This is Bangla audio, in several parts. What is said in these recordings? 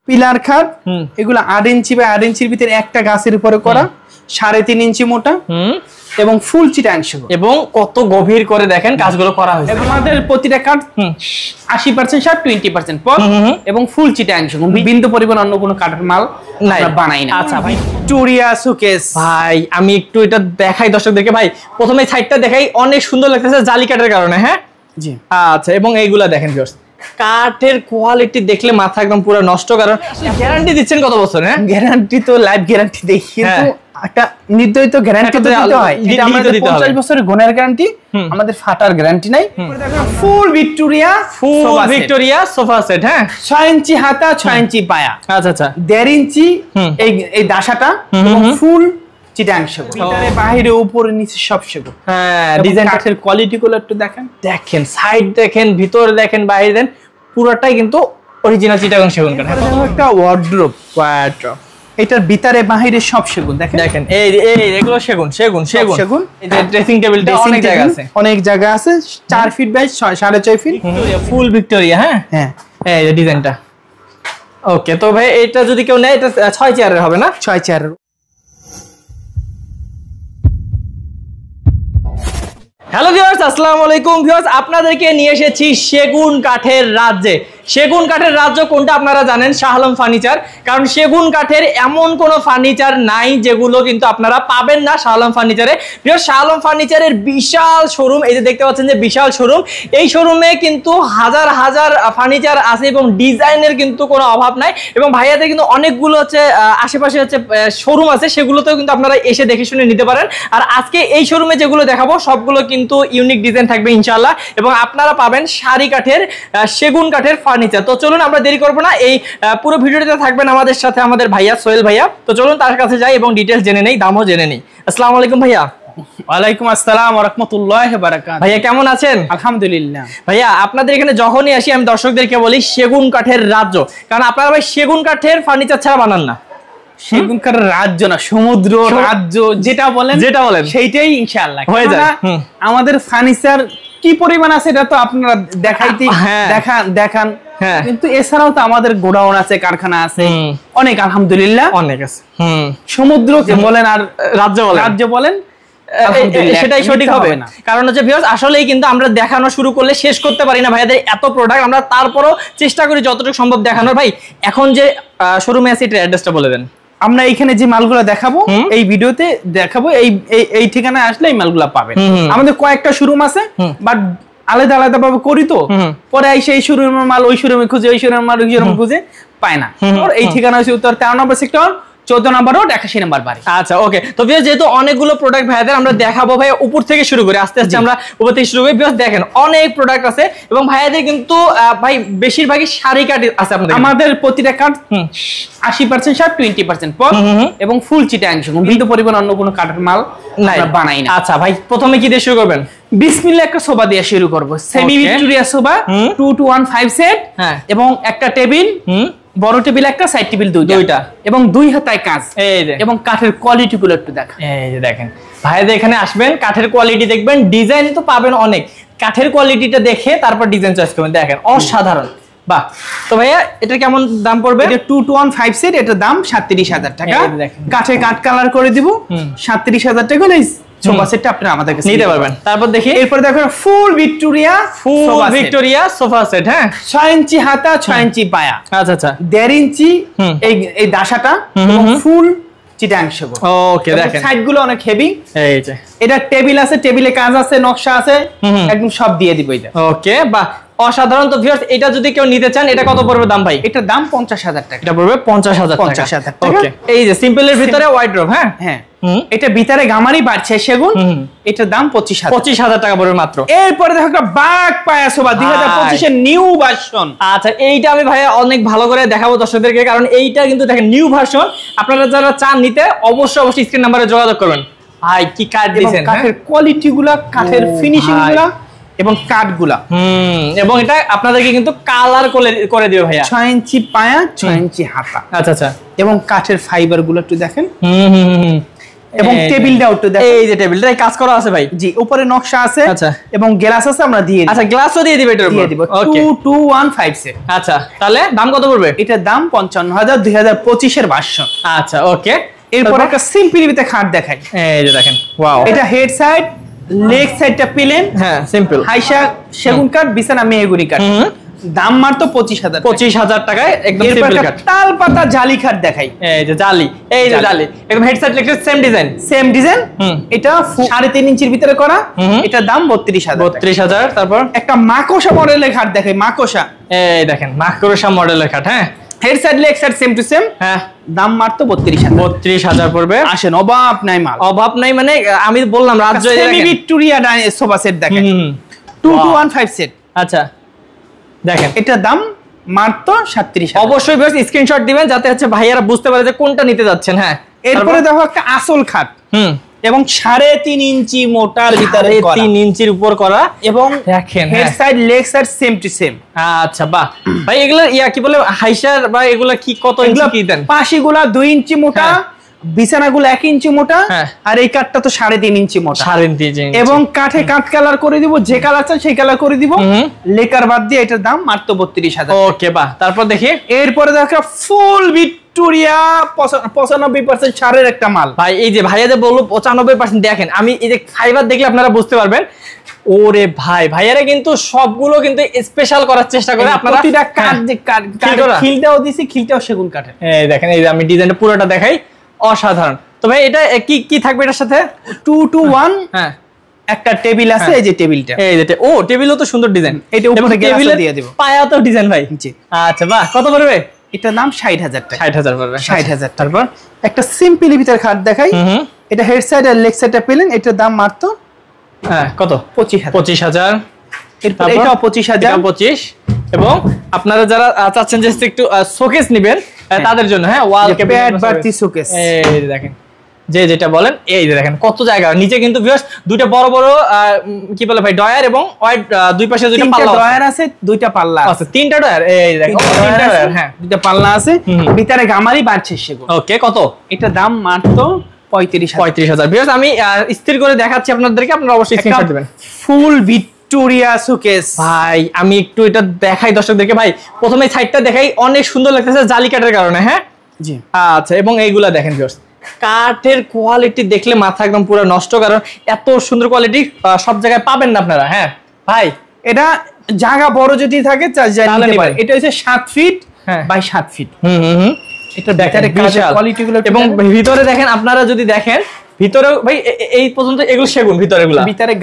পিলার খাট এগুলো 8 ইঞ্চি বা 8 ইঞ্চির ভিতরে একটা গাছের উপরে করা 3.5 ইঞ্চি মোটা এবং ফুল চিটাং সেগুন এবং কত গভীর করে দেখেন কাজগুলো করা হয়েছে। আমাদের প্রতিটা কাঠ 80% সার 20% পট এবং ফুল চিটাং সেগুন, বিন্দু পরিমাণ অন্য কোনো কাঠের মাল আমরা বানাই না। আচ্ছা ভাই, ভিক্টোরিয়া শোকেস ভাই আমি একটু এটা দেখাই দর্শকদেরকে। ভাই প্রথমে সাইডটা দেখাই, অনেক সুন্দর লাগতেছে জালি কাঠের কারণে। হ্যাঁ জি আচ্ছা, এবং এইগুলা দেখেন ভিউয়ার্স, কাঠের কোয়ালিটি দেখলে মাথা একদম পুরো নষ্ট। কারণ গ্যারান্টি দিচ্ছেন কত বছর? হ্যাঁ গ্যারান্টি তো লাইফ গ্যারান্টি দেই, কিন্তু একটা নির্ধারিত গ্যারান্টি তো দিতে হয়। এটা আমাদের 50 বছরের গুণের গ্যারান্টি, আমাদের ফাটার গ্যারান্টি নাই। ফুল ভিক্টোরিয়া সোফা সেট। হ্যাঁ 6 ইঞ্চি হাতা 6 ইঞ্চি পায়া, আচ্ছা আচ্ছা 1.5 ইঞ্চি এই দাসাটা এবং ফুল চিটাং সেগুন, ভিতরে বাইরে উপরে নিচে সব সেগুন। হ্যাঁ ডিজাইন কাঠের কোয়ালিটি গুলো একটু দেখেন, সাইড দেখেন, ভিতরে দেখেন, বাইরে দেন, পুরোটাই কিন্তু অরিজিনাল চিটাগাং সেগুন কাঠ। একটা ওয়ার্ড্রোব, এটার ভিতরে বাইরে সব সেগুন। দেখেন এই এগুলো সেগুন সেগুন সেগুন সেগুন। এই যে ড্রেসিং টেবিলটা অনেক জায়গা আছে, অনেক জায়গা আছে, 4 feet by 4.5 feet full Victoria. হ্যাঁ হ্যাঁ এই যে ডিজাইনটা। ওকে, তো ভাই এটা যদি কেউ নেয় এটা 6 চেয়ারের হবে না? 6 চেয়ারের। হ্যালো ভিউয়ার্স, আসসালামু আলাইকুম ভিউয়ার্স, আপনাদেরকে নিয়ে এসেছি সেগুন কাঠের রাজ্যে। সেগুন কাঠের রাজ্য কোনটা আপনারা জানেন? শাহ আলম ফার্নিচার। কারণ সেগুন কাঠের এমন কোনো ফার্নিচার নাই যেগুলো কিন্তু আপনারা পাবেন না শাহ আলম ফার্নিচারে। ভিউয়ার্স, শাহ আলম ফার্নিচারের বিশাল শোরুম, এই যে দেখতে পাচ্ছেন যে বিশাল শোরুম, এই শোরুমে কিন্তু হাজার হাজার ফার্নিচার আছে এবং ডিজাইনের কিন্তু কোনো অভাব নাই। এবং ভাইয়াদের কিন্তু অনেকগুলো হচ্ছে আশেপাশে হচ্ছে শোরুম আছে, সেগুলোতেও কিন্তু আপনারা এসে দেখে শুনে নিতে পারেন। আর আজকে এই শোরুমে যেগুলো দেখাবো সবগুলো কিন্তু ইউনিক ডিজাইন থাকবে ইনশাআল্লাহ, এবং আপনারা পাবেন সারি কাঠের সেগুন কাঠের ফার্নিচার। তো চলুন আমরা দেরি করবো না, এই পুরো ভিডিওতে থাকবেন আমাদের সাথে আমাদের ভাইয়া সোহেল ভাইয়া। তো চলুন তার কাছে যাই এবং ডিটেইলস জেনে নেই, দামও জেনে নেই। আসসালামু আলাইকুম ভাইয়া। ওয়ালাইকুম আসসালাম ওয়া রাহমাতুল্লাহি ওয়া বারাকাতুহু। ভাইয়া কেমন আছেন? আলহামদুলিল্লাহ। ভাইয়া আপনাদের এখানে যখনই আসি আমি দর্শকদেরকে বলি সেগুন কাঠের রাজ্য, কারণ আপনারা ভাই সেগুন কাঠের ফার্নিচার ছাড়া বানান না। সেগুন কাঠের রাজ্য না, সমুদ্র রাজ্য যেটা বলেন সেইটাই ইনশাআল্লাহ হয়ে যায়। আমাদের ফার্নিচার কি পরিমাণ আছে এটা তো আপনারা দেখান, কিন্তু এছাড়াও তো আমাদের গোডাউন আছে, কারখানা আছে অনেক, আলহামদুলিল্লাহ অনেক আছে। সমুদ্র বলেন আর রাজ্য বলেন সেটাই সঠিক হবে না, কারণ হচ্ছে ভিউয়ার্স আসলেই কিন্তু আমরা দেখানো শুরু করলে শেষ করতে পারি না ভাইয়াদের এত প্রোডাক্ট। আমরা তারপরও চেষ্টা করি যতটুকু সম্ভব দেখানোর। ভাই এখন যে শোরুমে আছে এটার অ্যাড্রেসটা বলে দেন। আমরা এইখানে যে মালগুলো দেখাবো এই ভিডিওতে দেখাবো, এই ঠিকানায় আসলে এই মালগুলো পাবেন। আমাদের কয়েকটা শোরুম আছে, বাট আলাদা আলাদা ভাবে করি, তো পরে এসে এই শোরুমের মাল ওই শোরুমে খুঁজে, ওই শোরুমের মাল ওই শোরুমে খুঁজে পায় না। এই ঠিকানা হচ্ছে উত্তর 13 নম্বর সেক্টর, 14 নম্বর রোড, 81 নম্বর বাড়ি। আচ্ছা ওকে, তো ভিউয়ার্স যেহেতু অনেকগুলো প্রোডাক্ট ভাইয়াদের আমরা দেখাবো, ভাই উপর থেকে শুরু করে আস্তে আস্তে আমরা উপর থেকে শুরু করি। ভিউয়ার্স দেখেন অনেক প্রোডাক্ট আছে এবং ভাইয়াদের কিন্তু ভাই বেশিরভাগই শাড়ি কাঠ আছে আপনাদের। আমাদের প্রতিটা কাঠ 80% সার 20% পট এবং ফুল চিটাং সেগুন, বিন্দু পরিমাণ অন্য কোনো কাঠের মাল আমরা বানাই না। আচ্ছা ভাই প্রথমে কি দিয়ে শুরু করবেন? বিসমিল্লাহ একটা সোফা দিয়ে শুরু করব। Semi Victoria sofa 2 to 1 5 set, এবং একটা টেবিল, বড় টেবিল একটা, সাইড টেবিল দুইটা, এবং 2 হাতায় কাজ। এবং কাঠের কোয়ালিটি গুলো একটু দেখেন। এই যে দেখেন ভাইয়াদের এখানে আসবেন, কাঠের কোয়ালিটি দেখবেন, ডিজাইন তো পাবেন অনেক, কাঠের কোয়ালিটিটা দেখে তারপর ডিজাইন চয়েস করবেন। দেখেন অসাধারণ। বাহ, তো ভাইয়া এটা কেমন দাম পড়বে? এটা 2 to 1 5 সেট, এটার দাম 37,000 টাকা। কাঠে কাট কালার করে দিব, 37,000 টাকা হলে সোফা সেটটা আপনারা আমাদের কাছে নিতে পারবেন। তারপর দেখি এরপর দেখো ফুল ভিক্টোরিয়া সোফা সেট। হ্যাঁ 6 ইঞ্চি হাতা 6 ইঞ্চি পায়া, আচ্ছা আচ্ছা 1.5 ইঞ্চি এই দাসাটা এবং ফুল চিটাং সেগুন। ওকে দেখেন সাইডগুলো অনেক হেভি। এই যে এটা টেবিল আছে, টেবিলে কাজ আছে, নকশা আছে, একদম সব দিয়ে দিব এটা। ওকে বাহ, অসাধারণ। তো ভিউয়ার্স এটা যদি কেউ নিতে চান এটা কত পড়বে দাম ভাই? এটার দাম 50,000 টাকা। এটা পড়বে 50,000 টাকা। ওকে, এই যে সিম্পলের ভিতরে ওয়াইড্রোব। হ্যাঁ হ্যাঁ এটা ভিতরে গামারি বাড়ছে সেগুন, এটার দাম 25,000 টাকা পড়বে মাত্র। এরপরে দেখো একটা বাগ পায়া সোফা 2025 এর নিউ ভার্সন। আচ্ছা এইটা আমি ভাই অনেক ভালো করে দেখাবো দর্শকদেরকে, কারণ এইটা কিন্তু দেখেন নিউ ভার্সন। আপনারা যারা চান নিতে অবশ্যই স্ক্রিন নাম্বারে যোগাযোগ করবেন। ভাই কি কাঠ দিয়েছেন, কাঠের কোয়ালিটি গুলা, কাঠের ফিনিশিং গুলা এবং কাঠগুলা, এবং এটা আপনাদেরকে কিন্তু কালার করে দিবে ভাইয়া। 6 ইঞ্চি পায়া 6 ইঞ্চি হাতা। আচ্ছা আচ্ছা, এবং কাঠের ফাইবার গুলো একটু দেখেন, এবং টেবিলটাও একটু দেখেন, এই যে টেবিলটাই কাজ করা আছে ভাই। জি, উপরে নকশা আছে। আচ্ছা, এবং গ্লাস আছে, আমরা দিয়ে দিই। আচ্ছা, গ্লাসও দিয়ে দিবেন এটার উপর? দিয়ে দিব। 2215 সেট। আচ্ছা, তাহলে দাম কত পড়বে? এটার দাম 55,000, 2025 এর ভার্সন। আচ্ছা, ওকে। এরপর একটা সিম্পলিতে খাট দেখাই। এই যে দেখেন, ওয়াও, এটা হেড সাইড, লেগ সাইডটা প্লেন। হ্যাঁ, সিম্পল। হাইসা সেগুন কাঠ, বিছানা মেহগনি কাঠ। দাম মাত্র 25,000। 25,000 টাকায় একদম সিম্পল কাঠ। তাল পাতা জালি কাঠ দেখাই। এই যে জালি, এই যে জালি, একদম head side leg same design. Same design. এটা 3.5 ইঞ্চির ভিতরে করা। এটার দাম 32,000। 32,000। তারপর একটা মাকোসা মডেলের খাট দেখাই। মাকোসা, এই দেখেন, মাকড়সা মডেলের খাট। হ্যাঁ, head side leg side same to same. হ্যাঁ, দাম মাত্র 32,000। 32,000 পড়বে। আসেন, অভাব নাই মাল। অভাব নাই মানে আমি বললাম রাজ্য সেমি ভিক্টোরিয়া সোফা সেট দেখেন, 2215 সেট। আচ্ছা, দেখেন, এটার দাম মাত্র 37,000। অবশ্যই বেশ স্ক্রিনশট দিবেন যাতে হচ্ছে ভাইয়ারা বুঝতে পারে যে কোনটা নিতে যাচ্ছেন। হ্যাঁ, এরপরে দেখো একটা আসল খাট এবং 3.5 ইঞ্চি মোটার ভিতরে 3 ইঞ্চির উপর করা এবং দেখেন head side leg side same to same. আচ্ছা, বাহ ভাই, এগুলা কি বলে হাইসার বা এগুলা কি কত ইঞ্চি কি দেন? পাশিগুলা 2 ইঞ্চি মোটা, বিছানাগুলো 1 ইঞ্চি মোটা, আর এই কাঠটা তো 3.5 ইঞ্চি মোটা। 3.5 ইঞ্চি। এবং কাঠে কাঠ কালার করে দিব, যে কালার চাই সেই কালার করে দিব। লেকার বাদ দিয়ে এটার দাম মাত্র 32,000। ওকে, বাহ। তারপর দেখি, এরপরে দেখো ফুল ভিক্টোরিয়া 95% ছাড়ের একটা মাল। ভাই এই যে ভাইয়াদের বললো 95%, দেখেন আমি এই যে ফাইবার দেখলে আপনারা বুঝতে পারবেন। ওরে ভাই, ভাইয়ারা কিন্তু সবগুলো কিন্তু স্পেশাল করার চেষ্টা করে। আপনারা প্রতিটা কাঠ যে খিলটাও দিছি, খিলটাও সেগুন কাঠের। এই দেখেন, এই যে আমি ডিজাইনটা পুরোটা দেখাই, অসাধারণ। তো ভাই এটা কি কি থাকবে এটার সাথে? 2 to 1 হ্যাঁ, একটা টেবিল আছে। এই যে টেবিলটা, এই যে ও টেবিলও তো সুন্দর ডিজাইন। এটা উপরে গ্লাস দিয়ে দেব। পায়াতেও ডিজাইন ভাই। জি, আচ্ছা, বাহ। কত পড়বে? এটার দাম 60,000 টাকা। 60,000 পড়বে। 60,000। তারপর একটা সিম্পল ভিতর খাট দেখাই। এটা হেড সাইড আর লেগ সাইডটা প্লেন। এটার দাম মাত্র কত? 25,000। এরপর এটাও 25,000। 25। এবং আপনারা যারা চাচ্ছেন যে একটু শোকেস নেবেন তাদের জন্য, হ্যাঁ, ওয়াল ক্যাবিনেট বাড়তি শোকেস। এই দেখেন, যেটা বলেন, এই যে দেখেন কত জায়গা। নিচে কিন্তু ভিউয়ার্স দুইটা বড় বড় কি বলে ভাই, ডয়ার এবং ওয়াইড দুই পাশে দুইটা পাল্লা ডয়ার আছে, দুইটা পাল্লা আছে, তিনটা ডয়ার। এই দেখেন, তিনটা ডয়ার, হ্যাঁ, দুইটা পাল্লা আছে। ভিতরে গামারি বাড়ছে সেগুন। ওকে, কত? এটা দাম মাত্র 35,000। ভিউয়ার্স আমি স্থির করে দেখাচ্ছি আপনাদেরকে, আপনারা অবশ্যই স্ক্রিনশট দিবেন। ফুল ভিক্টোরিয়া শোকেস। ভাই আমি একটু এটা দেখাই দর্শকদেরকে। ভাই প্রথমে সাইডটা দেখাই, অনেক সুন্দর লাগতেছে জালি কাঠের কারণে। হ্যাঁ, জি, আচ্ছা। এবং এইগুলা দেখেন ভিউয়ার্স, কাঠের কোয়ালিটি দেখলে মাথা একদম পুরো নষ্ট, কারণ এত সুন্দর কোয়ালিটি সব জায়গায় পাবেন না আপনারা। হ্যাঁ ভাই, এটা জায়গা বড় যদি থাকে নিতে পারে। এটা হচ্ছে 7 ফিট বাই 7 ফিট। এটা দেখেন কোয়ালিটিগুলো। এবং ভিতরে দেখেন, আপনারা যদি দেখেন ভিতরে ভাই এই পর্যন্ত এগুলো সেগুন, ভিতরেগুলো ভিতরে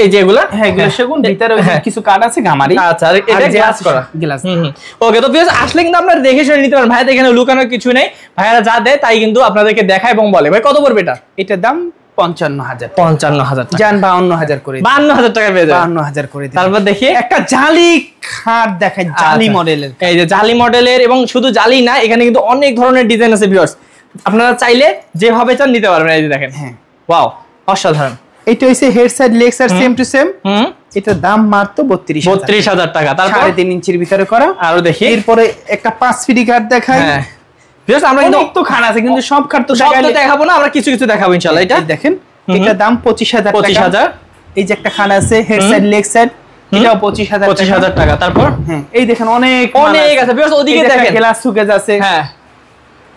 এই যে এগুলা, হ্যাঁ, এগুলো সেগুন। ভিতরে কিছু কাঠ আছে গামারি। আচ্ছা, আর এটা গ্লাস করা, গ্লাস। ওকে, তো ভিউয়ার্স আসলে কিন্তু আপনারা দেখে শুনে নিতে পারেন। ভাই দেখেন, লুকানোর কিছু নেই, ভাইয়ারা যা দেয় তাই কিন্তু আপনাদেরকে দেখায় এবং বলে। ভাই কত পড়বে এটা? এটার দাম 55,000। 55,000 জান 52,000 করে, 52,000 টাকা পেয়ে যাবেন। 52,000 করে। তারপর দেখি একটা জালি খাট দেখাই, জালি মডেলের। এই যে জালি মডেলের, এবং শুধু জালি না, এখানে কিন্তু অনেক ধরনের ডিজাইন আছে ভিউয়ার্স। আপনারা চাইলে যেভাবে চান নিতে পারবেন। এই যে দেখেন, হ্যাঁ, ওয়াও, অসাধারণ। এটা হইছে head side leg side same to same. এটার দাম মাত্র 32,000 টাকা। তারপর 3.5 ইঞ্চির ভিতরে করা। আরো দেখি, এরপরে একটা 5 ফিট কাঠ দেখাই। ভিউয়ার্স আমরা কিন্তু তো খাট আছে, কিন্তু সব খাট তো দেখাবো না, আমরা কিছু কিছু দেখাবো ইনশাআল্লাহ। এটা দেখেন, এটার দাম 25,000 টাকা। 25,000। এই যে একটা খাট আছে হেড সাইড লেগ সাইড, এটাও 25,000 টাকা। তারপর হ্যাঁ, এই দেখেন অনেক আছে ভিউয়ার্স। ওদিকে দেখেন গ্লাস সুকেজ আছে। হ্যাঁ,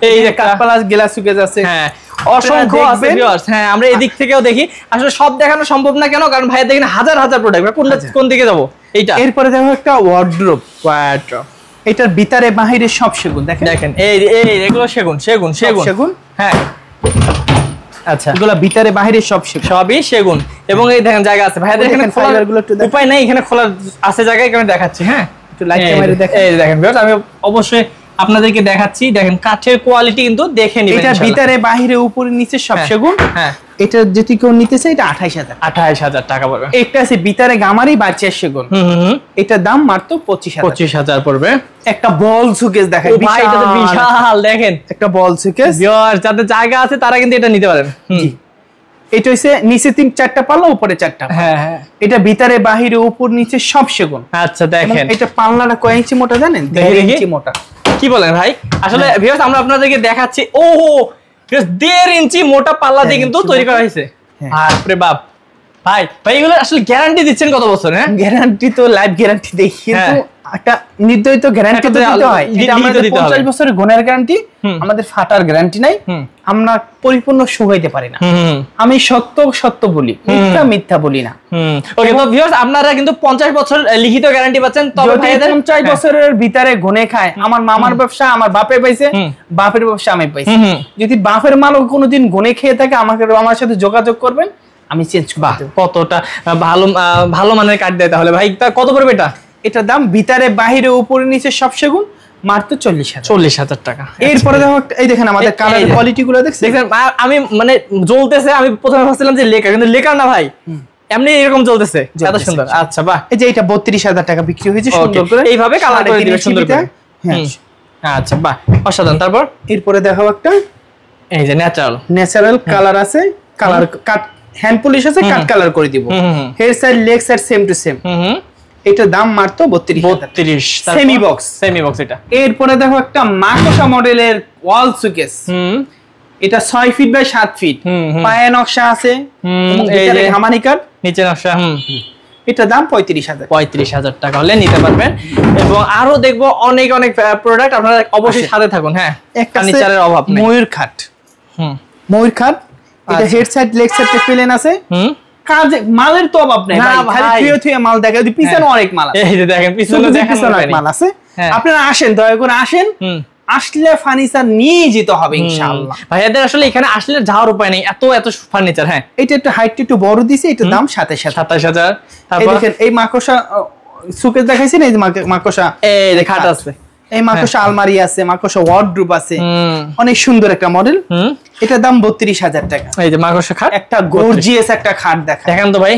এই যে কাঠ প্লাস গ্লাস সুকেজ আছে। হ্যাঁ, অসংখ্য আছে ভিউয়ার্স। হ্যাঁ, আমরা এদিক থেকেও দেখি। আসলে সব দেখানো সম্ভব না, কেন? কারণ ভাইয়া দেখেন হাজার হাজার প্রোডাক্ট। কোন দিকে যাব? এইটা। এরপরে দেখো একটা ওয়ার্ড্রোব। এটার ভিতরে বাহিরে সব সেগুন। দেখেন এই এগুলো সেগুন। হ্যাঁ, আচ্ছা, এগুলো ভিতরে বাহিরে সবই সেগুন। এবং এই দেখেন জায়গা আছে ভাইয়া, দেখেন ফাইবারগুলো একটু উপায় নাই, এখানে খোলার আছে জায়গা, এখানে দেখাচ্ছি। হ্যাঁ, একটু লাইট ক্যামেরা দেখেন। এই দেখেন ভিউয়ার্স, আমি অবশ্যই আপনাদেরকে দেখাচ্ছি। দেখেন কাঠের কোয়ালিটি কিন্তু দেখে নিবেন। এটা ভিতরে বাহিরে উপরে নিচে সব সেগুন। হ্যাঁ, এটা যদি কেউ নিতে চায় এটা 28,000 টাকা পড়বে। একটা আছে ভিতরে গামারি বাচ্চা সেগুন। এটার দাম মাত্র 25,000 পড়বে। একটা বল সুকেস দেখেন, ভাই এটা তো বিশাল। দেখেন একটা বল সুকেস। ভিউয়ার্স যাদের জায়গা আছে তারা কিন্তু এটা নিতে পারেন। এটা হইছে নিচে 3-4টা পাল্লা, উপরে 4টা। হ্যাঁ হ্যাঁ, এটা ভিতরে বাহিরে উপর নিচে সব সেগুন। আচ্ছা, দেখেন এটা পাল্লাটা কয় ইঞ্চি মোটা জানেন? 1.5 ইঞ্চি মোটা। কি বলেন ভাই? আসলে ভিউয়ার্স আমরা আপনাদেরকে দেখাচ্ছি। ও 1.5 ইঞ্চি মোটা পাল্লা দিয়ে কিন্তু তৈরি করা হয়েছে। আরে বাপ ভাই ভাই এগুলো আসলে গ্যারান্টি দিচ্ছেন কত বছর? হ্যাঁ গ্যারান্টি তো লাইফ গ্যারান্টি দেই, কিন্তু একটা নির্ধারিত গ্যারান্টি তো দিতে হয়। এটা আমাদের 50 বছরের গুণের গ্যারান্টি, আমাদের ফাটার গ্যারান্টি নাই, আমরা পরিপূর্ণ শুকাইতে পারি না। আমি সত্য সত্য বলি, মিথ্যা মিথ্যা বলি না। ওকে তো ভিউয়ার্স আপনারা কিন্তু 50 বছর লিখিত গ্যারান্টি পাচ্ছেন। তবে ভাইদের 50 বছরের ভিতরে গুণে খায়, আমার মামার ব্যবসা আমার বাপে পাইছে, বাপের ব্যবসা আমি পাইছি। যদি বাপের মালও কোনোদিন গুণে খেয়ে থাকে আমাকে আমার সাথে যোগাযোগ করবেন, আমি চেঞ্জ করে দেব। কতটা ভালো ভালো মানের কাঠ দেয় তাহলে ভাই, কত পড়বে এটা? এটার দাম ভিতরে বাহিরে উপরে নিচে সব সেগুন মাত্র 40,000 টাকা। এরপরে দেখো এই দেখেন আমাদের কালার কোয়ালিটি গুলো দেখছেন। আমি মানে জ্বলতেছে, আমি প্রথমে ভাবছিলাম যে লেকার, কিন্তু লেকার না ভাই, এমনি এরকম জ্বলতেছে, এত সুন্দর। আচ্ছা বাহ, এই যে এটা 32,000 টাকা বিক্রি হয়েছে সুন্দর করে, এইভাবে কালার করে দিবেন সুন্দর করে। আচ্ছা বাহ, অসাধারণ। তারপর এরপরে দেখো একটা এই যে ন্যাচারাল কালার আছে, কালার কাট হ্যান্ড পলিশ আছে, কাট কালার করে দিব। Here side leg side same to same. এটার দাম মাত্র 32 সেমি বক্স এটা। এরপরে দেখো একটা মাকোসা মডেলের ওয়াল সুকেস, এটা 6 ফিট বাই 7 ফিট, পায়ে নকশা আছে এবং এটার ঘামানিকার নিচে নকশা। এটার দাম 35,000 টাকা হলে নিতে পারবেন। এবং আরো দেখবো অনেক অনেক প্রোডাক্ট, আপনারা অবশ্যই সাথে থাকুন। হ্যাঁ ফার্নিচারের অভাব নেই। ময়ূর খাট, ময়ূর খাট, এটা head side leg side plane আছে, কাজে মালের তো অভাব নেই ভাই, খালি থুয়ে থুয়ে মাল দেখা, পিছনে অনেক মাল আছে। এই যে দেখেন পিছনে অনেক মাল আছে। আপনারা আসেন, দয়া করে আসেন, আসলে ফার্নিচার নিয়ে যেতে হবে ইনশাআল্লাহ। ভাইয়াদের আসলে এখানে আসলে যাওয়ার উপায় নেই, এত এত ফার্নিচার। হ্যাঁ এটা একটু হাইট একটু বড় দিছে, এটার দাম 27,000। এই দেখেন এই মাকোসা সুকেস দেখাইছি না, এই মাকোসা এই যে খাট আছে, এই মাকোসা আলমারি আছে, মাকোসা ওয়ার্ডরোব আছে, অনেক সুন্দর একটা মডেল। এটার দাম 32,000 টাকা। এই যে মাকোসা খাট, একটা গর্জিয়াস একটা খাট দেখেন তো ভাই,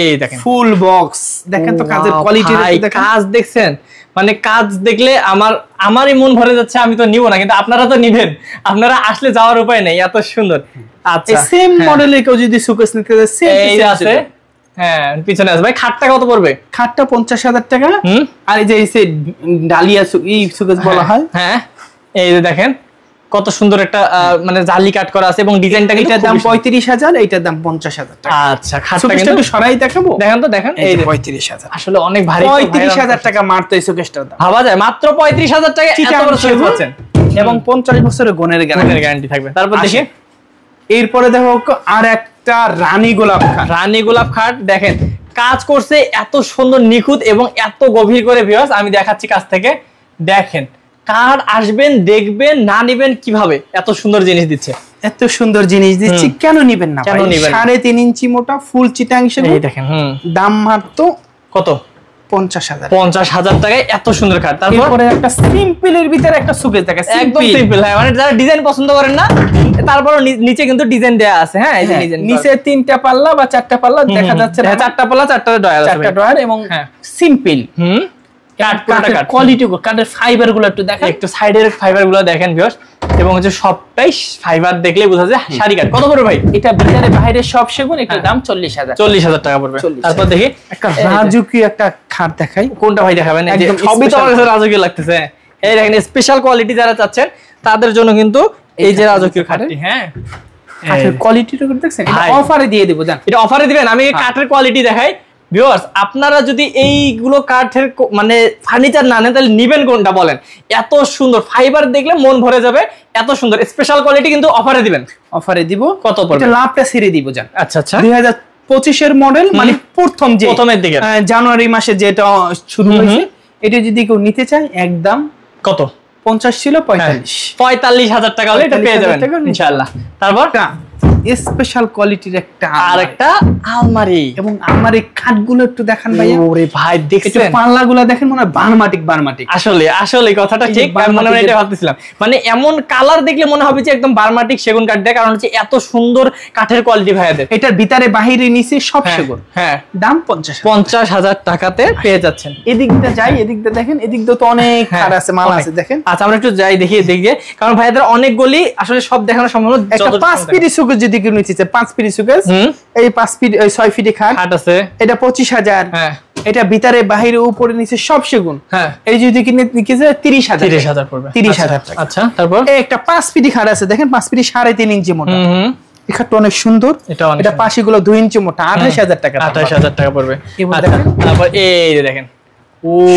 এই দেখেন ফুল বক্স, দেখেন তো কাজের কোয়ালিটি, কাজ দেখছেন, মানে কাজ দেখলে আমারই মন ভরে যাচ্ছে। আমি তো নিব না, কিন্তু আপনারা তো নিবেন, আপনারা আসলে যাওয়ার উপায় নেই, এত সুন্দর। আচ্ছা সেম মডেলে কেউ যদি সুকেস নিতে চায়, সেম আছে। হ্যাঁ পিছনে আছে ভাই। খাটটা কত পড়বে? খাটটা 50,000 টাকা। আর এই যে ডালিয়া এই সুকেস বলা হয়। হ্যাঁ এই যে দেখেন কত সুন্দর একটা মানে জালি কাট করা আছে, এবং ডিজাইনটা কিন্তু এটার দাম 35,000, এইটার দাম 50,000 টাকা। আচ্ছা খাটটা কিন্তু একটু সরাই দেখাবো, দেখেন তো, দেখেন এই 35,000 আসলে অনেক ভারী। 35,000 টাকা মাত্র এই সুকেসটার দাম, ভাবা যায় মাত্র 35,000 টাকা এত বড় সুকেস পাচ্ছেন, এবং 50 বছরের গুণের গ্যারান্টি থাকবে। তারপর দেখি এরপরে দেখো আর একটা রানী গোলাপ খাট দেখেন, কাজ করছে এত সুন্দর নিখুঁত এবং এত গভীর করে। ভিউয়ার্স আমি দেখাচ্ছি কাছ থেকে, দেখেন কার আসবেন দেখবেন, না নিবেন কিভাবে, এত সুন্দর জিনিস দিচ্ছে, এত সুন্দর জিনিস দিচ্ছি, কেন নিবেন না? 3.5 ইঞ্চি মোটা ফুল চিটাং সেগুন, এই দেখেন দাম মাত্র কত? 50,000 টাকায় এত সুন্দর খাট। তারপরে একটা সিম্পলের ভিতরে একটা সুকেস দেখা, একদম সিম্পল। হ্যাঁ মানে যারা ডিজাইন পছন্দ করেন না, তারপর নিচে কিন্তু ডিজাইন দেয়া আছে। হ্যাঁ এই যে নিচে 3টা পাল্লা বা 4টা পাল্লা দেখা যাচ্ছে, 4টা পাল্লা 4টা ডয়ার আছে, 4টা ডয়ার, এবং সিম্পল কোয়ালিটি, কাঠের ফাইবার গুলো একটু দেখেন, একটু সাইডের ফাইবার গুলো দেখেন ভিউয়ার্স, এবং হচ্ছে সবটাই ফাইবার দেখলে বোঝা যায় শাড়ি কাঠ। কত পড়বে ভাই? এটা ভিতরে বাইরে সব সেগুন, এটার দাম 40,000 টাকা পড়বে। তারপর দেখি একটা রাজকীয় একটা খাট দেখাই, কোনটা ভাই দেখাবেন? সবই তো রাজকীয় লাগতেছে। এই দেখেন স্পেশাল কোয়ালিটি যারা চাচ্ছেন তাদের জন্য কিন্তু এই যে রাজকীয় খাটটি। হ্যাঁ কাঠের কোয়ালিটিটা দেখছেন, এটা অফারে দিয়ে দেব, জান এটা অফারে দিবেন। আমি কাঠের কোয়ালিটি দেখাই ভিউয়ার্স, আপনারা যদি এইগুলো কাঠের মানে ফার্নিচার না নেন তাহলে নিবেন কোনটা বলেন? এত সুন্দর ফাইবার দেখলে মন ভরে যাবে, এত সুন্দর স্পেশাল কোয়ালিটি কিন্তু অফারে দিবেন। অফারে দিব। কত পড়বে? এটা লাভটা ছেড়ে দিব, জান। আচ্ছা 2025 এর মডেল, মানে প্রথমের দিকে জানুয়ারি মাসে যেটা শুরু হয়েছে, এটা যদি কেউ নিতে চায় একদম কত? 50 ছিল 45,000 টাকা হলে এটা পেয়ে যাবেন ইনশাআল্লাহ। তারপর স্পেশাল কোয়ালিটির একটা আলমারি, এবং আলমারি খাটগুলো একটু দেখেন ভাই। ওরে ভাই দেখছেন পাল্লাগুলো দেখেন, মনে হয় বারমাটিক। আসলে কথাটা ঠিক, আমি মনে হয় এটা ভাবতেছিলাম, মানে এমন কালার দেখলে মনে হবে যে একদম বারমাটিক সেগুন কাঠ দেয়, কারণ হচ্ছে এত সুন্দর কাঠের কোয়ালিটি ভাইয়াদের। এটার ভিতরে বাহিরে নিচে সব সেগুন। হ্যাঁ দাম 50,000 টাকাতে পেয়ে যাচ্ছেন। এদিকটা যাই, এদিকটা দেখেন, এদিকটা তো অনেক খাট আছে, মাল আছে দেখেন। আচ্ছা আমরা একটু যাই দেখি এদিকে, কারণ ভাইয়াদের অনেকগুলি আসলে সব দেখানো সম্ভব না। একটা 5 ফিট সুকেস যদি কেউ নিতে চায়, 5 ফিট সুকেস, এই 5 ফিট 6 ফিট খাট আছে, এটা 25,000, এটা ভিতরে বাইরে উপরে নিচে সব সেগুন। হ্যাঁ, এই যদি কিনে 30,000 পড়বে। 30,000 টাকা। আচ্ছা, তারপর এই একটা 5 ফিটি খাট আছে, দেখেন 5 ফিটি 3.5 ইঞ্চি মোটা। এই খাটটা অনেক সুন্দর। এটা পাশিগুলো 2 ইঞ্চি মোটা, 28,000 টাকা। 28,000 টাকা পড়বে। আচ্ছা, তারপর এই যে দেখেন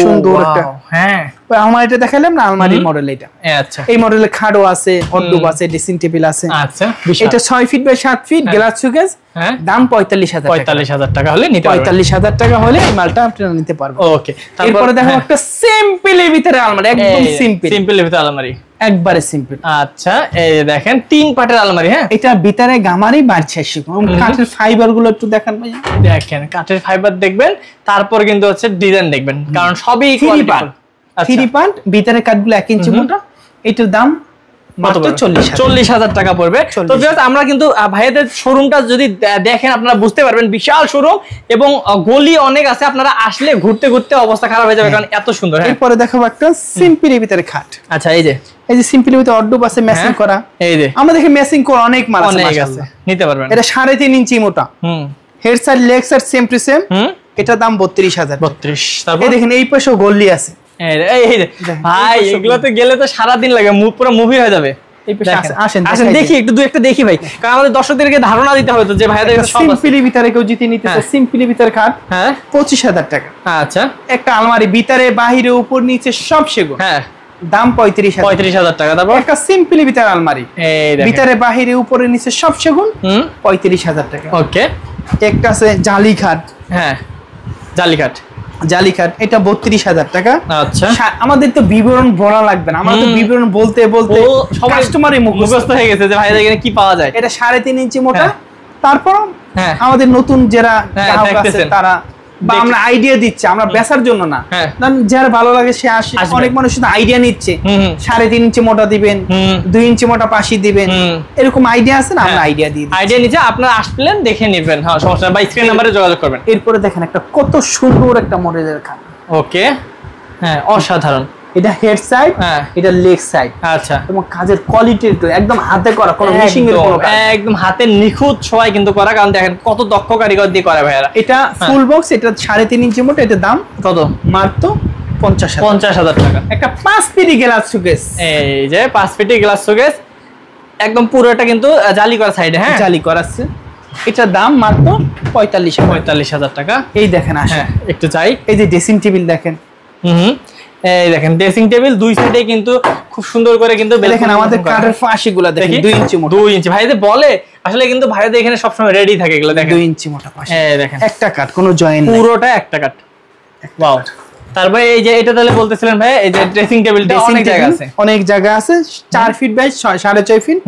সুন্দর একটা, হ্যাঁ আমার এটা দেখালাম না আলমারি মডেল। এটা আচ্ছা, এই মডেলে খাটও আছে, অড্ডুব আছে, ড্রেসিং টেবিল আছে। আচ্ছা, এটা 6 feet by 7 feet glass showcase. দাম 45,000 টাকা হলে নিতে পারবেন। 45,000 টাকা হলে এই মালটা আপনারা নিতে পারবেন। ওকে, তারপরে দেখো একটা সিম্পলের ভিতরে আলমারি, একদম সিম্পলের ভিতরে আলমারি, একবারে সিম্পল। আচ্ছা, এই দেখেন 3 পাটের আলমারি। হ্যাঁ, এটা ভিতরে গামারি বাড়ছে, কাঠের ফাইবার গুলো একটু দেখান ভাই। দেখেন কাঠের ফাইবার দেখবেন, তারপর কিন্তু হচ্ছে ডিজাইন দেখবেন, কারণ সবই 3 পার্ট ভিতরে কাঠগুলো 1 ইঞ্চি মোটা। এটার দাম মাত্র 40,000 টাকা পড়বে। তো ভিউয়ার্স, আমরা কিন্তু ভাইয়াদের শোরুমটা যদি দেখেন আপনারা বুঝতে পারবেন, বিশাল শোরুম এবং গলি অনেক আছে, আপনারা আসলে ঘুরতে ঘুরতে অবস্থা খারাপ হয়ে যাবে, কারণ এত সুন্দর। এরপরে দেখাবো একটা সিম্পলের ভিতরে খাট। আচ্ছা, এই যে সিম্পলের ভিতরে অড্ডুব আছে, ম্যাচিং করা। এই যে আমরা দেখে ম্যাচিং করা অনেক মাল আছে, মাশাআল্লাহ, নিতে পারবেন। এটা 3.5 ইঞ্চি মোটা। Head side leg side same to same. এটা দাম 32,000। 32। তারপর দেখেন এই পাশেও গলি আছে। এই যে ভাই, এগুলোতে গেলে তো সারা দিন লাগে, পুরো মুভি হয়ে যাবে। এই পাশে আসেন দেখি, একটু দুই একটা দেখি ভাই, কারণ আমাদের দর্শকদেরকে ধারণা দিতে হবে তো যে ভাইদের সব সিম্পলের ভিতরে কেউ জিতে নিতে চায়, সিম্পলের ভিতরে খাট 25,000 টাকা। আচ্ছা, একটা আলমারি ভিতরে বাইরে উপর নিচে সব সেগুন। হ্যাঁ, দাম 35,000 টাকা। তারপর একটা সিম্পলের ভিতরে আলমারি, ভিতরে বাইরে উপরে নিচে সব সেগুন, 35,000 টাকা। ওকে, একটা আছে জালি খাট। হ্যাঁ, জালি কাঠ, এটা 32,000 টাকা। আচ্ছা, আমাদের তো বিবরণ বলা লাগবে না, আমরা তো বিবরণ বলতে বলতে কাস্টমারই মুখস্থ হয়ে গেছে যে ভাইদের এখানে কি পাওয়া যায়। এটা 3.5 ইঞ্চি মোটা। তারপর আমাদের নতুন যারা গ্রাহক আছে তারা, বা আমরা আইডিয়া দিচ্ছি, আমরা বেচার জন্য না, যার ভালো লাগে সে আসে। অনেক মানুষ শুধু আইডিয়া নিচ্ছে, 3.5 ইঞ্চি মোটা দিবেন, 2 ইঞ্চি মোটা পাশি দিবেন, এরকম আইডিয়া আছে না, আমরা আইডিয়া দিই। আইডিয়া নিচে আপনারা আসলেন দেখে নেবেন, হ্যাঁ সমস্যা নাই, বা স্ক্রিন নম্বরে যোগাযোগ করবেন। এরপরে দেখেন একটা কত সুন্দর একটা মডেলের খাট। ওকে, হ্যাঁ, অসাধারণ। এটা হেড সাইড, এটা লেগ সাইড। আচ্ছা, এবং কাজের কোয়ালিটি একদম হাতে করা, কোনো মেশিং এর কোনো কাজ, একদম হাতে নিখুঁত সবাই কিন্তু করা, কারণ দেখেন কত দক্ষ কারিগর দিয়ে করে ভাইরা। এটা ফুল বক্স, এটা 3.5 ইঞ্চি মোটা। এটা দাম কত? মাত্র 50,000 টাকা। একটা 5 ফিটি গ্লাস শোকেস, এই যে 5 ফিটি গ্লাস শোকেস, একদম পুরোটা কিন্তু জালি করা সাইডে, হ্যাঁ জালি করা আছে। এটার দাম মাত্র 45,000 টাকা। এই দেখেন, আসেন একটু চাই। এই যে ড্রেসিং টেবিল দেখেন, এই দেখেন ড্রেসিং টেবিল দুই সাইডে কিন্তু খুব সুন্দর করে কিন্তু দেখেন আমাদের কাঠের ফাঁসিগুলো দেখেন 2 ইঞ্চি মোটা। 2 ইঞ্চি ভাইদের বলে আসলে, কিন্তু ভাইদের এখানে সব সময় রেডি থাকে এগুলো। দেখেন 2 ইঞ্চি মোটা ফাঁসি, এই দেখেন একটা কাঠ, কোনো জয়েন্ট নাই, পুরোটা একটা কাঠ। ওয়াও। তারপরে এই যে এটা তাহলে বলতেছিলেন ভাই, এই যে ড্রেসিং টেবিলটা অনেক জায়গা আছে, অনেক জায়গা আছে, 4 ফিট বাই 4.5 ফিট।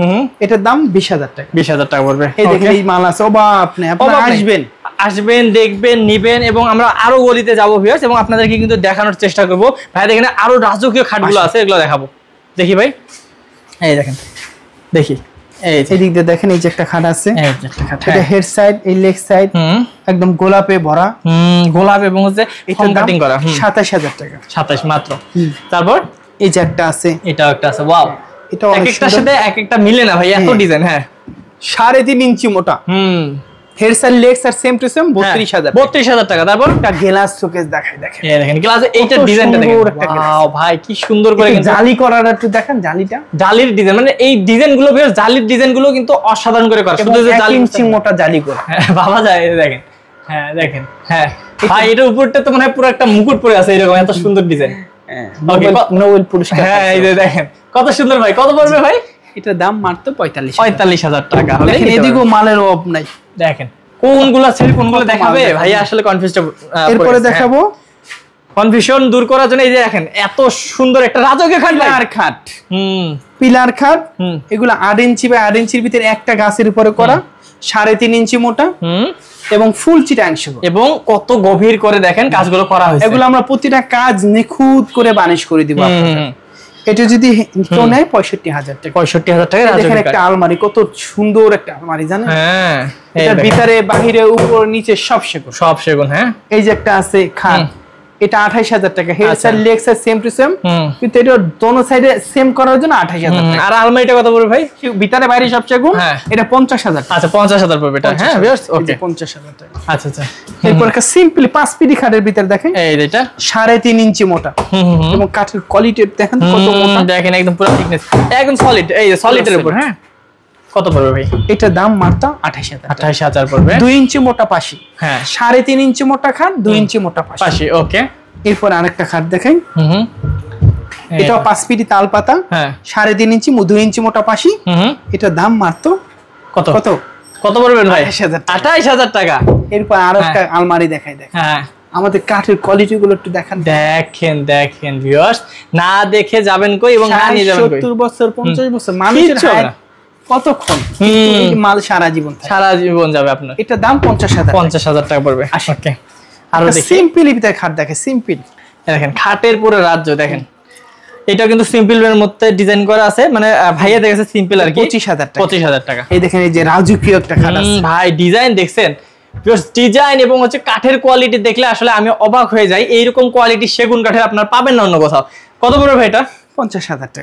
এটার দাম 20,000 টাকা। 20,000 টাকা পড়বে। এই দেখেন এই মাল আছে, ওবা আপনারা আসবেন, দেখবেন, নিবেন, এবং আমরা আরো গলিতে যাবো ভিউয়ার্স, এবং আপনাদেরকে কিন্তু দেখানোর চেষ্টা করবো। ভাই দেখেন আরো রাজকীয় খাটগুলো আছে, এগুলো দেখাবো। দেখি ভাই, এই দেখেন, দেখি এই দিক দিয়ে দেখেন, এই যে একটা খাট আছে, এটা হেড সাইড, এই লেগ সাইড একদম গোলাপে ভরা, গোলাপ এবং হচ্ছে ফর্ম কাটিং করা। 27,000 টাকা। 27 মাত্র। তারপর এই যে একটা আছে, এটাও একটা আছে। ওয়াও, এটা একটার সাথে এক একটা মিলে না ভাই, এত ডিজাইন। হ্যাঁ, 3.5 ইঞ্চি মোটা। Head side leg side same to same, 32,000 টাকা। তারপর একটা গ্লাস শোকেস দেখাই, দেখেন এই দেখেন গ্লাস, এইটা ডিজাইনটা দেখেন। ওয়াও ভাই, কি সুন্দর করে কিন্তু জালি করাটা একটু দেখেন, জালিটা, জালির ডিজাইন, মানে এই ডিজাইনগুলো বেশ, জালির ডিজাইনগুলো কিন্তু অসাধারণ করে করা, শুধু যে 1 ইঞ্চি মোটা জালি করা। বাবা যায়, দেখেন, হ্যাঁ দেখেন, হ্যাঁ ভাই এটার উপরটা তো মানে পুরো একটা মুকুট পরে আছে, এরকম এত সুন্দর ডিজাইন। নোবেল পুরস্কার। হ্যাঁ, এই যে দেখেন কত সুন্দর ভাই। কত পড়বে ভাই? এটার দাম মাত্র 45,000 টাকা। দেখেন এদিকেও মালের অভাব নাই। দেখেন কোনগুলো ছেড়ে কোনগুলো দেখাবে ভাই, আসলে কনফিউজড। এরপরে দেখাবো কনফিউশন দূর করার জন্য, এই যে দেখেন এত সুন্দর একটা রাজকীয় খাট, পিলার খাট। পিলার খাট, এগুলো 8 ইঞ্চি বাই 8 ইঞ্চির ভিতরে একটা গাছের উপরে করা, 3.5 ইঞ্চি মোটা এবং ফুল চিটাংশ, এবং কত গভীর করে দেখেন কাজগুলো করা হয়েছে। এগুলো আমরা প্রতিটা কাজ নিখুঁত করে বানিশ করে দিব আপনাদের। এটা যদি কেউ নেয় 65,000 টাকা। 65,000 টাকা। দেখেন একটা আলমারি, কত সুন্দর একটা আলমারি, জানেন? হ্যাঁ, এটা ভিতরে বাহিরে উপর নিচে সব সেগুন। সব সেগুন। হ্যাঁ, এই যে একটা আছে খাট, এটা 28000 টাকা। Head side leg side same to same, কিন্তু এটা দোনো সাইডে সেম করার জন্য 28000 টাকা। আর আলমারিটা কত পড়বে ভাই? ভিতরে বাইরে সব সেগুন, এটা 50000 টাকা। আচ্ছা 50000 পড়বে এটা। হ্যাঁ ভিউয়ার্স, ওকে 50000 টাকা। আচ্ছা আচ্ছা। এরপর একটা সিম্পলি 5 পিডি খাটের ভিতর দেখেন, এই এটা 3.5 ইঞ্চি মোটা, এবং কাঠের কোয়ালিটি দেখেন কত মোটা, দেখেন একদম পুরো থিকনেস, একদম সলিড। এই যে সলিডের উপর। হ্যাঁ, কত পড়বে ভাই? এটা দাম মাত্র 28000। 28000 পড়বে। 2 ইঞ্চি মোটা পাশি, হ্যাঁ 3.5 ইঞ্চি মোটা খাট, 2 ইঞ্চি মোটা পাশি। ওকে। এরপর আরেকটা খাট দেখেন, এটাও 5 পিডি তাল পাতা, হ্যাঁ 3.5 ইঞ্চি 2 ইঞ্চি মোটা পাশি। এটা দাম মাত্র কত কত কত পড়বে ভাই? 28000 টাকা। এরপর আরেকটা আলমারি দেখাই দেখেন। হ্যাঁ, আমাদের কাঠের কোয়ালিটি গুলো একটু দেখান। দেখেন দেখেন ভিউয়ার্স, না দেখে যাবেন কই এবং না নিয়ে যাবেন কই। 70 বছর 50 বছর মানুষের হায়াত কতক্ষণ, এই মাল সারা জীবন থাকে, সারা জীবন যাবে আপনার। এটা দাম 50000। 50000 টাকা পড়বে। ওকে। আর সিম্পল ভিতরে খাট দেখেন, সিম্পল দেখেন, খাটের পুরো রাজ্য দেখেন। এটা কিন্তু সিম্পল এর মধ্যে ডিজাইন করা আছে, মানে ভাইয়া দেখেছে সিম্পল আর কি। 25000 টাকা। 25000 টাকা। এই দেখেন, এই যে রাজকীয় একটা খাট আছে ভাই, ডিজাইন দেখছেন? ডিজাইন এবং হচ্ছে কাঠের কোয়ালিটি দেখলে আসলে আমি অবাক হয়ে যাই। এইরকম কোয়ালিটি সেগুন কাঠের আপনার পাবেন না অন্য কোথাও। কত পড়বে ভাই এটা? 50000 টাকা।